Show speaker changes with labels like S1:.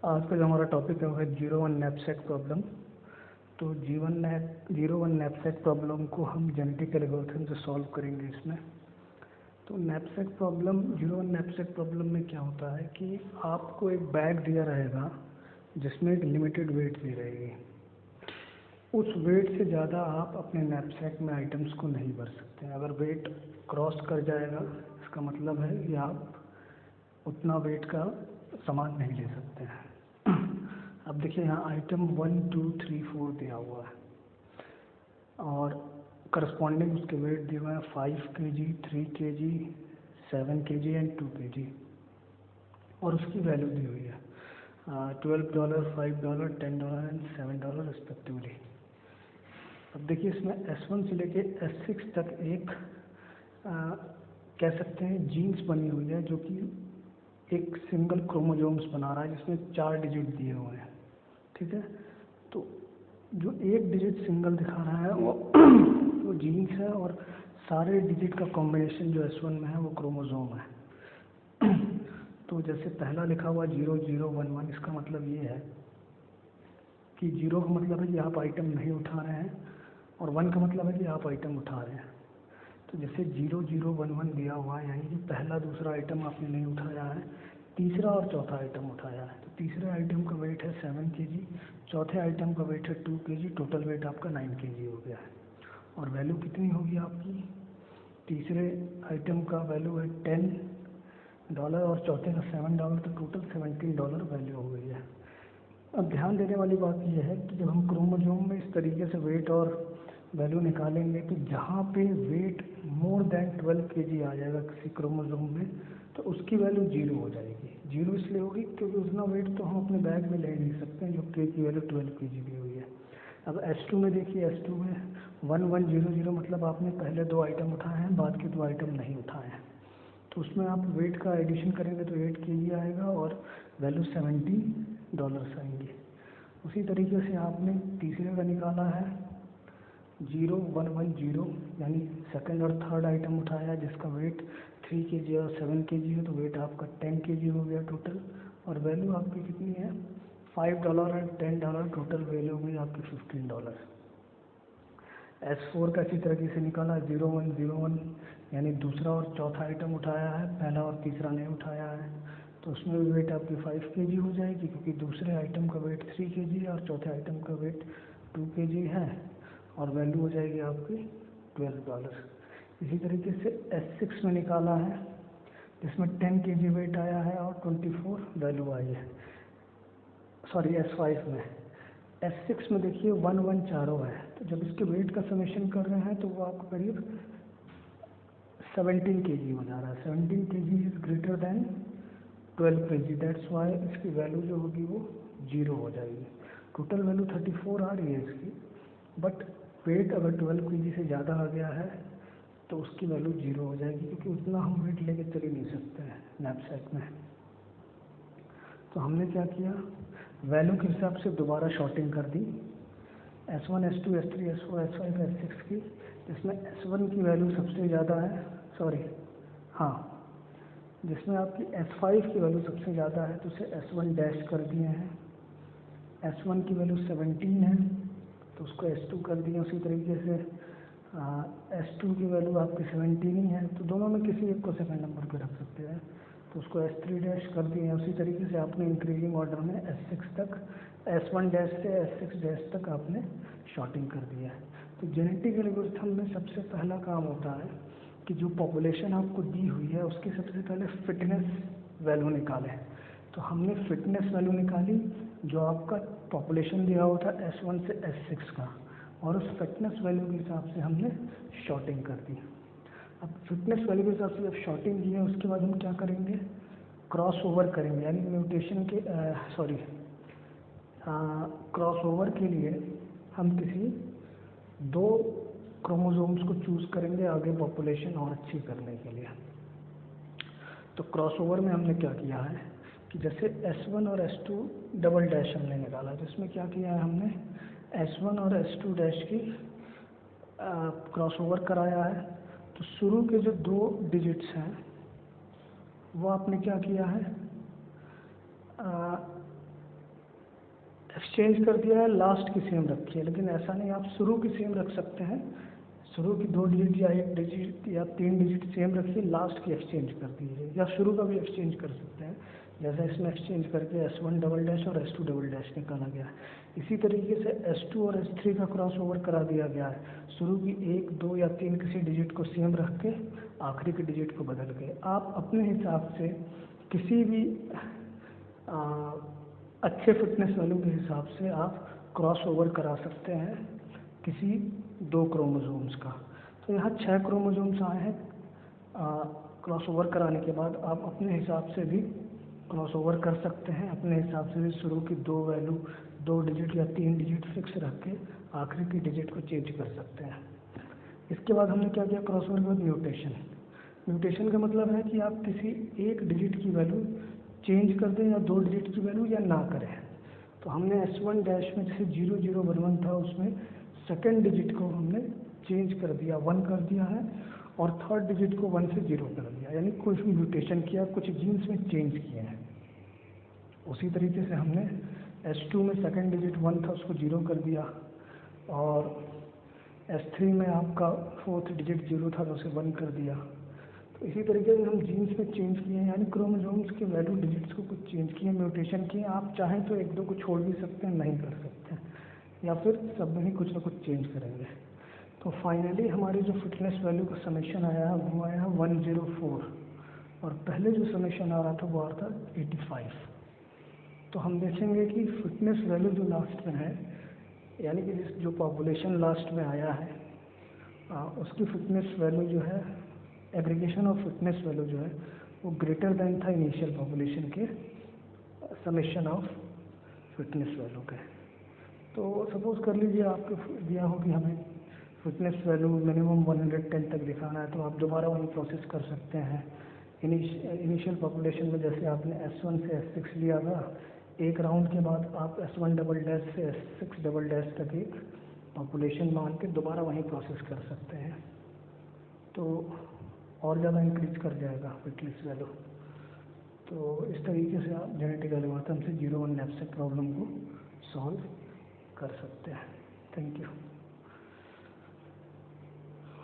S1: आज का जो हमारा टॉपिक है वो है 01 नैपसैक प्रॉब्लम। तो जीरो वन नैपसैक प्रॉब्लम को हम जेनेटिक एल्गोरिथम से सॉल्व करेंगे इसमें। तो नैपसैक प्रॉब्लम 01 नैपसैक प्रॉब्लम में क्या होता है कि आपको एक बैग दिया रहेगा जिसमें एक लिमिटेड वेट दी रहेगी। उस वेट से ज़्यादा आप अपने नैपसैक में आइटम्स को नहीं भर सकते। अगर वेट क्रॉस कर जाएगा इसका मतलब है कि आप उतना वेट का सामान नहीं ले सकते हैं। अब देखिए यहाँ आइटम 1 2 3 4 दिया हुआ है और करस्पॉन्डिंग उसके वेट दिए हुए हैं 5 kg, 3 kg, 7 kg and 2 kg और उसकी वैल्यू दी हुई है $12, $5, $10 एंड $7 रिस्पेक्टिवली। अब देखिए इसमें S1 से लेके S6 तक एक कह सकते हैं जीन्स बनी हुई है जो कि एक सिंगल क्रोमोसोम्स बना रहा है जिसमें 4 डिजिट दिए हुए हैं। ठीक है, तो जो एक डिजिट सिंगल दिखा रहा है वो जीन्स है और सारे डिजिट का कॉम्बिनेशन जो S1 में है वो क्रोमोसोम है। तो जैसे पहला लिखा हुआ 0 0 1 1, इसका मतलब ये है कि 0 का मतलब है कि आप आइटम नहीं उठा रहे हैं और 1 का मतलब है कि आप आइटम उठा रहे हैं। तो जैसे 0 0 1 1 दिया हुआ है यानी कि पहला दूसरा आइटम आपने नहीं उठाया है, तीसरा और चौथा आइटम उठाया है। तो तीसरे आइटम का वेट है 7 kg, चौथे आइटम का वेट है 2 kg, टोटल वेट आपका 9 kg हो गया है। और वैल्यू कितनी होगी आपकी? तीसरे आइटम का वैल्यू है $10 और चौथे का $7, तो टोटल $17 वैल्यू हो गई है। अब ध्यान देने वाली बात यह है कि जब हम क्रोमोसोम में इस तरीके से वेट और वैल्यू निकालेंगे तो जहाँ पे वेट मोर देन 12 kg आ जाएगा किसी क्रोमोसोम में तो उसकी वैल्यू 0 हो जाएगी। 0 इसलिए होगी क्योंकि उतना वेट तो हम अपने बैग में ले नहीं सकते जो K की वैल्यू 12 kg दी हुई है। अब S2 में देखिए, S2 में 1 1 0 0 मतलब आपने पहले 2 आइटम उठाए हैं, बाद के 2 आइटम नहीं उठाए हैं। तो उसमें आप वेट का एडिशन करेंगे तो 8 kg आएगा और वैल्यू $17 आएंगी। उसी तरीके से आपने तीसरे का निकाला है 0 1 1 0 यानी सेकंड और थर्ड आइटम उठाया जिसका वेट 3 kg और 7 kg है, तो वेट आपका 10 kg हो गया टोटल और वैल्यू आपकी कितनी है $5 और $10, टोटल वैल्यू हुई आपकी $15। S4 का इसी तरीके से निकाला 0 1 0 1 यानी दूसरा और चौथा आइटम उठाया है, पहला और तीसरा नहीं उठाया है, तो उसमें भी वेट आपकी 5 kg हो जाएगी क्योंकि दूसरे आइटम का वेट 3 kg है और चौथे आइटम का वेट 2 kg है और वैल्यू हो जाएगी आपकी $12। इसी तरीके से S6 में निकाला है जिसमें 10 kg वेट आया है और 24 वैल्यू आई है। सॉरी S5 में, S6 में देखिए 1 1 चारों है, तो जब इसके वेट का समेशन कर रहे हैं तो वो आपको करीब 17 kg हो जा रहा है। 17 kg is greater than 12 kg, that's why इसकी वैल्यू जो होगी वो 0 हो जाएगी। टोटल वैल्यू 34 आ रही है इसकी, बट वेट अगर 12 kg से ज़्यादा आ गया है तो उसकी वैल्यू 0 हो जाएगी क्योंकि उतना हम वेट लेके चल ही नहीं सकते हैं नैपसैक में। तो हमने क्या किया, वैल्यू के हिसाब से दोबारा शॉर्टिंग कर दी S1 S2 S3 S4 S5 S6 की, जिसमें S1 की वैल्यू सबसे ज़्यादा है, जिसमें आपकी S5 की वैल्यू सबसे ज़्यादा है तो उसे S1 डैश कर दिए हैं। S1 की वैल्यू 17 है तो उसको S2 कर दिए। उसी तरीके से S2 की वैल्यू आपकी 17 ही है तो दोनों में किसी एक को सेकंड नंबर पे रख सकते हैं, तो उसको S3 डैश कर दिए हैं। उसी तरीके से आपने इंक्रीजिंग ऑर्डर में S6 तक, S1 डैश से S6 डैश तक आपने शॉर्टिंग कर दिया है। तो जेनेटिक एल्गोरिथम में सबसे पहला काम होता है कि जो पॉपुलेशन आपको दी हुई है उसकी सबसे पहले फिटनेस वैल्यू निकालें। तो हमने फिटनेस वैल्यू निकाली जो आपका पॉपुलेशन दिया हुआ था S1 से S6 का, और उस फिटनेस वैल्यू के हिसाब से हमने शॉर्टिंग कर दी। अब फिटनेस वैल्यू के हिसाब से जब शॉर्टिंग की है उसके बाद हम क्या करेंगे, क्रॉस ओवर करेंगे, यानी म्यूटेशन के क्रॉस ओवर के लिए हम किसी 2 क्रोमोसोम्स को चूज़ करेंगे आगे पॉपुलेशन और अच्छी करने के लिए। तो क्रॉस ओवर में हमने क्या किया है कि जैसे S1 और S2 डबल डैश हमने निकाला, जिसमें क्या किया है हमने S1 और S2 डैश की क्रॉस ओवर कराया है। तो शुरू के जो 2 डिजिट्स हैं, वो आपने क्या किया है, एक्सचेंज कर दिया है, लास्ट की सेम रखी है, लेकिन ऐसा नहीं, आप शुरू की सेम रख सकते हैं। शुरू की 2 डिजिट या 1 डिजिट या 3 डिजिट सेम रखिए, लास्ट की एक्सचेंज कर दीजिए, या शुरू का भी एक्सचेंज कर सकते हैं, जैसा इसमें एक्सचेंज करके S1 डबल डैश और S2 डबल डैश निकाला गया है। इसी तरीके से S2 और S3 का क्रॉस ओवर करा दिया गया है, शुरू की 1, 2 या 3 किसी डिजिट को सेम रख के आखिरी के डिजिट को बदल के आप अपने हिसाब से किसी भी अच्छे फिटनेस वैल्यू के हिसाब से आप क्रॉस ओवर करा सकते हैं किसी 2 क्रोमोसोम्स का। तो यहाँ 6 क्रोमोसोम्स आए हैं, क्रॉस ओवर कराने के बाद आप अपने हिसाब से भी क्रॉस ओवर कर सकते हैं, अपने हिसाब से भी शुरू की 2 वैल्यू 2 डिजिट या 3 डिजिट फिक्स रख के आखिरी की डिजिट को चेंज कर सकते हैं। इसके बाद हमने क्या किया, क्रॉस ओवर के बाद म्यूटेशन। म्यूटेशन का मतलब है कि आप किसी एक डिजिट की वैल्यू चेंज कर दें या 2 डिजिट की वैल्यू या ना करें। तो हमने S1 डैश में जैसे 0011 था, उसमें सेकेंड डिजिट को हमने चेंज कर दिया, 1 कर दिया है, और थर्ड डिजिट को 1 से 0 कर दिया, यानी कुछ म्यूटेशन किया, कुछ जीन्स में चेंज किए हैं। उसी तरीके से हमने S2 में सेकेंड डिजिट 1 था, उसको 0 कर दिया, और S3 में आपका फोर्थ डिजिट 0 था तो उसे 1 कर दिया। तो इसी तरीके से हम जीन्स में चेंज किए हैं, यानी क्रोमोसोम्स के वैल्यू डिजिट्स को कुछ चेंज किए, म्यूटेशन किए। आप चाहें तो 1-2 को छोड़ भी सकते हैं, नहीं कर सकते, या फिर सब में ही कुछ ना कुछ चेंज करेंगे। तो फाइनली हमारी जो फिटनेस वैल्यू का समेशन आया है वो आया 104, और पहले जो समेशन आ रहा था वो आ रहा था 85। तो हम देखेंगे कि फिटनेस वैल्यू जो लास्ट में है, यानी कि जो पॉपुलेशन लास्ट में आया है उसकी फिटनेस वैल्यू जो है, एग्रीगेशन ऑफ फिटनेस वैल्यू जो है वो ग्रेटर देन था इनिशियल पॉपुलेशन के समेशन ऑफ फिटनेस वैल्यू के। तो सपोज़ कर लीजिए आपको दिया हो कि हमें फिटनेस वैल्यू मिनिमम 110 तक दिखाना है, तो आप दोबारा वही प्रोसेस कर सकते हैं। इनिशियल पॉपुलेशन में जैसे आपने S1 से S6 लिया था, एक राउंड के बाद आप S1 डबल डैश से S6 डबल डैश तक एक पॉपुलेशन मान के दोबारा वही प्रोसेस कर सकते हैं, तो और ज़्यादा इंक्रीज कर जाएगा फिटनेस वैल्यू। तो इस तरीके से आप जेनेटिक एल्गोरिथम से 0-1 नैपसेक प्रॉब्लम को सॉल्व कर सकते हैं। Thank you.